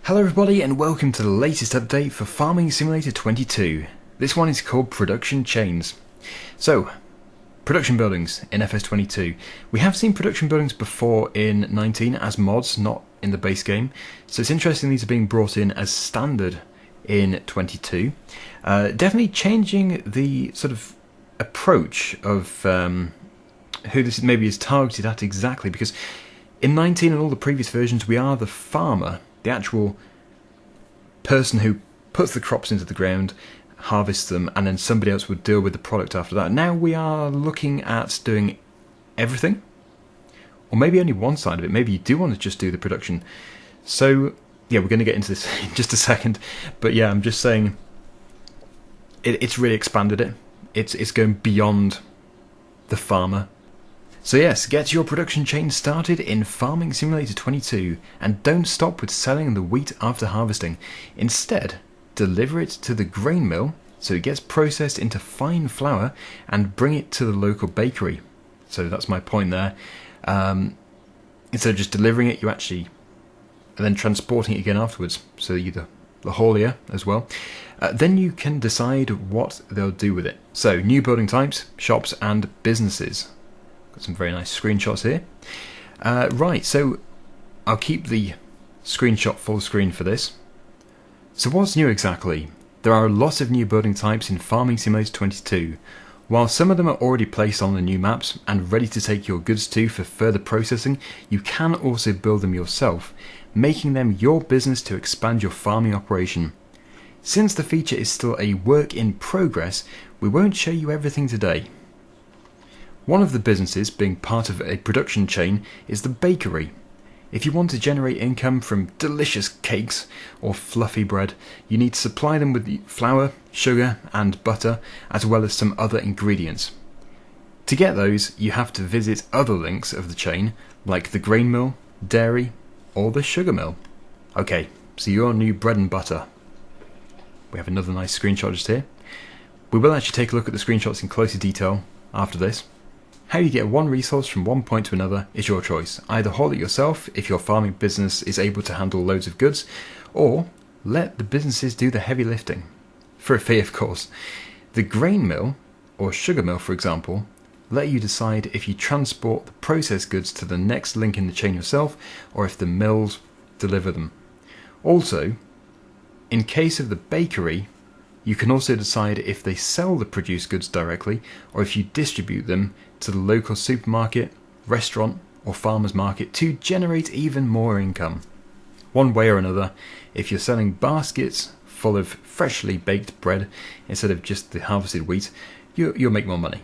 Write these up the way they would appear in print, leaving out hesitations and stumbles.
Hello everybody and welcome to the latest update for Farming Simulator 22. This one is called Production Chains. So, production buildings in FS22. We have seen production buildings before in 19 as mods, not in the base game. So it's interesting these are being brought in as standard in 22. Definitely changing the sort of approach of who this maybe is targeted at exactly, because in 19 and all the previous versions we are the farmer, the actual person who puts the crops into the ground, harvests them, and then somebody else would deal with the product after that. Now we are looking at doing everything, or maybe only one side of it. Maybe you do want to just do the production. So yeah, we're going to get into this in just a second, but yeah, I'm just saying it's really expanded it. It's going beyond the farmer. So yes, get your production chain started in Farming Simulator 22 and don't stop with selling the wheat after harvesting. Instead, deliver it to the grain mill so it gets processed into fine flour and bring it to the local bakery. So that's my point there. Instead of just delivering it, you actually and then transporting it again afterwards, so you're the haulier as well. Then you can decide what they'll do with it. So new building types, shops and businesses. Got some very nice screenshots here. Right, so I'll keep the screenshot full screen for this. So what's new exactly? There are a lot of new building types in Farming Simulator 22. While some of them are already placed on the new maps and ready to take your goods to for further processing, you can also build them yourself, making them your business to expand your farming operation. Since the feature is still a work in progress, we won't show you everything today. One of the businesses being part of a production chain is the bakery. If you want to generate income from delicious cakes or fluffy bread, you need to supply them with flour, sugar and butter, as well as some other ingredients. To get those, you have to visit other links of the chain, like the grain mill, dairy, or the sugar mill. Okay, so your new bread and butter. We have another nice screenshot just here. We will actually take a look at the screenshots in closer detail after this. How you get one resource from one point to another is your choice. Either haul it yourself if your farming business is able to handle loads of goods, or let the businesses do the heavy lifting. For a fee, of course. The grain mill, or sugar mill for example, let you decide if you transport the processed goods to the next link in the chain yourself, or if the mills deliver them. Also, in case of the bakery, you can also decide if they sell the produced goods directly, or if you distribute them to the local supermarket, restaurant, or farmer's market to generate even more income. One way or another, if you're selling baskets full of freshly baked bread instead of just the harvested wheat, you'll make more money.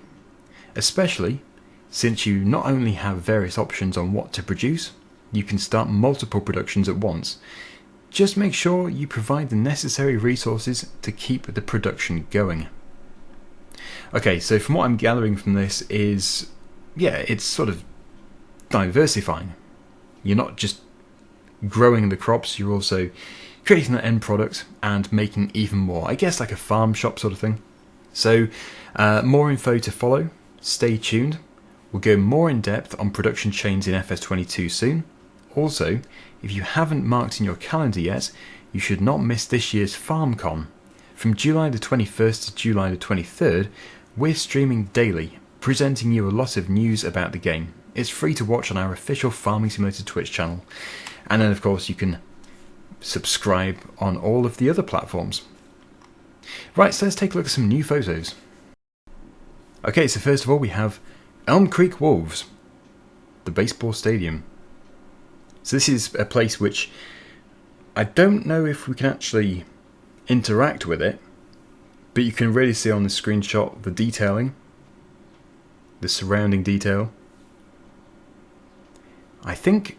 Especially since you not only have various options on what to produce, you can start multiple productions at once. Just make sure you provide the necessary resources to keep the production going. Okay, so from what I'm gathering from this is, yeah, it's sort of diversifying. You're not just growing the crops, you're also creating the end product and making even more. I guess like a farm shop sort of thing. So, more info to follow. Stay tuned. We'll go more in depth on production chains in FS22 soon. Also, if you haven't marked in your calendar yet, you should not miss this year's FarmCon. From July the 21st to July the 23rd, we're streaming daily, presenting you a lot of news about the game. It's free to watch on our official Farming Simulator Twitch channel. And then of course you can subscribe on all of the other platforms. Right, so let's take a look at some new photos. Okay, so first of all we have Elm Creek Wolves, the baseball stadium. So this is a place which I don't know if we can actually interact with it, but you can really see on the screenshot the detailing, the surrounding detail. I think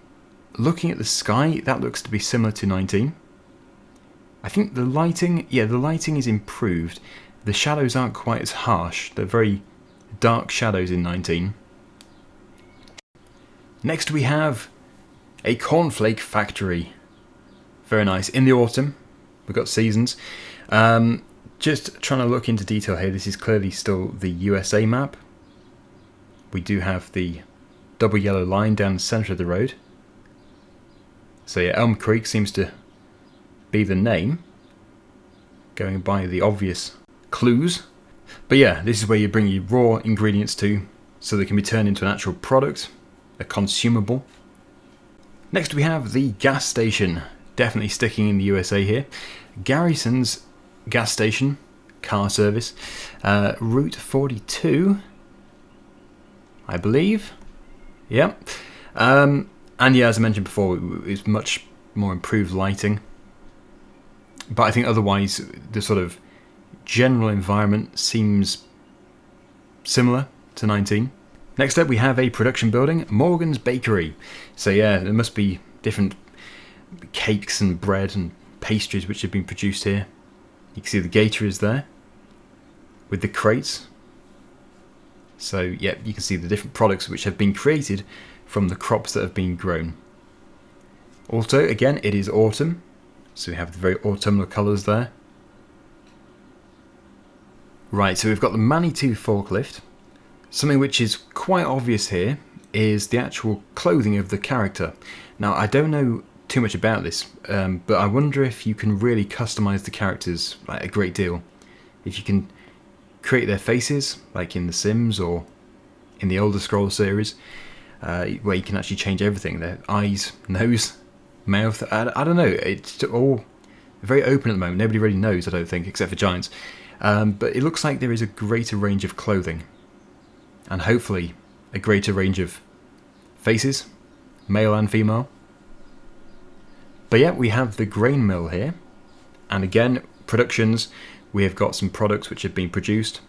looking at the sky, that looks to be similar to 19. I think the lighting, yeah, the lighting is improved. The shadows aren't quite as harsh. They're very dark shadows in 19. Next we have a cornflake factory. Very nice. In the autumn, we've got seasons. Just trying to look into detail here. This is clearly still the USA map. We do have the double yellow line down the centre of the road. So yeah, Elm Creek seems to be the name, going by the obvious clues. But yeah, this is where you bring your raw ingredients to, so they can be turned into an actual product, a consumable. Next we have the gas station, definitely sticking in the USA here. Garrison's gas station, car service, Route 42, I believe. Yep. And yeah, as I mentioned before, it's much more improved lighting. But I think otherwise, the sort of general environment seems similar to 19. Next up we have a production building, Morgan's Bakery. So yeah, there must be different cakes and bread and pastries which have been produced here. You can see the gator is there with the crates. So yeah, you can see the different products which have been created from the crops that have been grown. Also, again, it is autumn, so we have the very autumnal colours there. Right, so we've got the Manitou forklift. Something which is quite obvious here is the actual clothing of the character. Now, I don't know too much about this, but I wonder if you can really customise the characters like a great deal. If you can create their faces, like in The Sims or in the Elder Scrolls series, where you can actually change everything, their eyes, nose, mouth. I don't know, it's all very open at the moment. Nobody really knows, I don't think, except for Giants. But it looks like there is a greater range of clothing, and hopefully a greater range of faces, male and female. But yeah, we have the grain mill here, and again, productions, we have got some products which have been produced,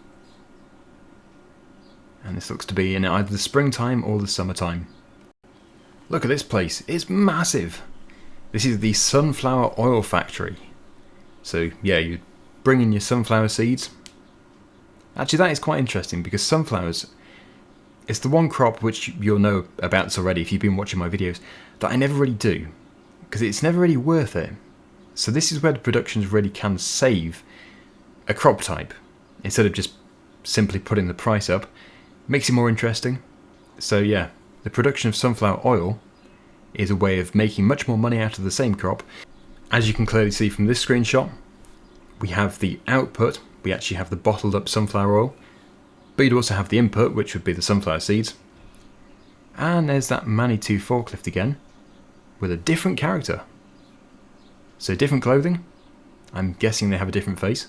and this looks to be in either the springtime or the summertime. Look at this place, it's massive. This is the sunflower oil factory. So yeah, you bring in your sunflower seeds. Actually, that is quite interesting, because sunflowers, it's the one crop which you'll know about this already if you've been watching my videos, that I never really do, because it's never really worth it. So this is where the productions really can save a crop type, instead of just simply putting the price up. Makes it more interesting. So yeah, the production of sunflower oil is a way of making much more money out of the same crop. As you can clearly see from this screenshot, we have the output, we actually have the bottled up sunflower oil, but you'd also have the input, which would be the sunflower seeds. And there's that Manitou forklift again, with a different character. So different clothing, I'm guessing they have a different face.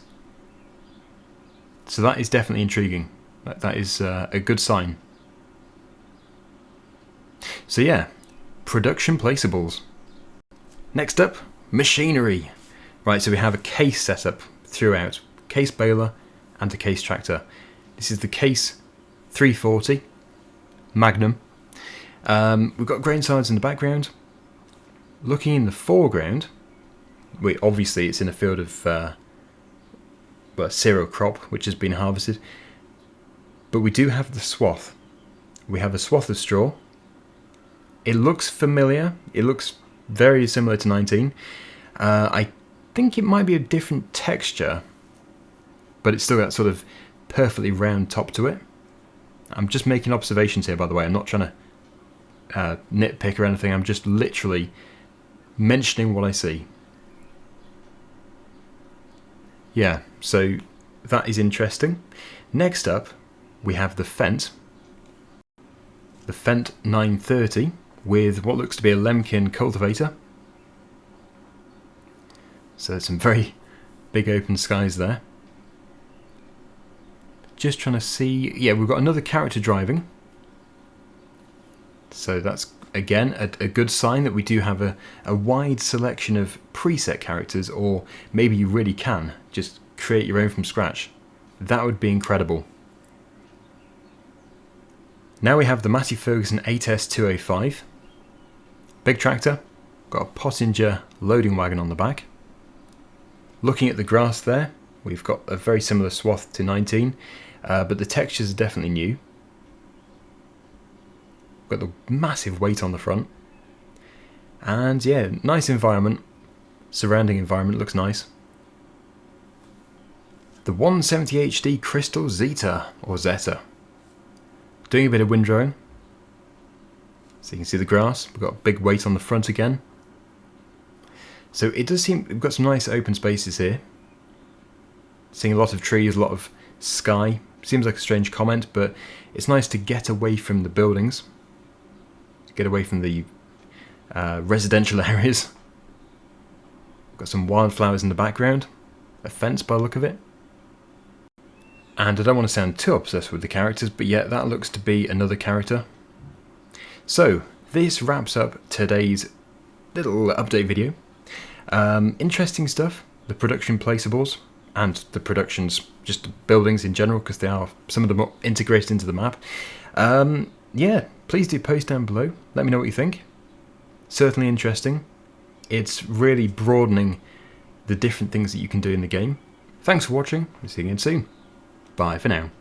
So that is definitely intriguing. That is a good sign. So yeah, production placeables. Next up, machinery. Right, so we have a case setup throughout. Case baler and a case tractor. This is the Case 340 Magnum. We've got grain silos in the background. Looking in the foreground, obviously it's in a field of cereal crop which has been harvested. But we do have the swath. We have a swath of straw. It looks familiar. It looks very similar to 19. I think it might be a different texture, but it's still got sort of perfectly round top to it. I'm just making observations here, by the way. I'm not trying to nitpick or anything. I'm just literally mentioning what I see. Yeah, so that is interesting. Next up, we have the Fendt 930 with what looks to be a Lemkin cultivator. So there's some very big open skies there. Just trying to see, yeah, we've got another character driving. So that's, again, a good sign that we do have a wide selection of preset characters, or maybe you really can just create your own from scratch. That would be incredible. Now we have the Massey Ferguson 8S205. Big tractor, got a Pottinger loading wagon on the back. Looking at the grass there, we've got a very similar swath to 19, but the textures are definitely new. Got the massive weight on the front. And yeah, nice environment. Surrounding environment looks nice. The 170 HD Crystal Zeta, or Zeta. Doing a bit of windrowing. So you can see the grass. We've got a big weight on the front again. So it does seem we've got some nice open spaces here. Seeing a lot of trees, a lot of sky. Seems like a strange comment, but it's nice to get away from the buildings. To get away from the residential areas. Got some wildflowers in the background. A fence by the look of it. And I don't want to sound too obsessed with the characters, but yeah, that looks to be another character. So, this wraps up today's little update video. Interesting stuff. The production placeables. And the productions, just the buildings in general, because they are, some of them are integrated into the map. Yeah, please do post down below. Let me know what you think. Certainly interesting. It's really broadening the different things that you can do in the game. Thanks for watching. We'll see you again soon. Bye for now.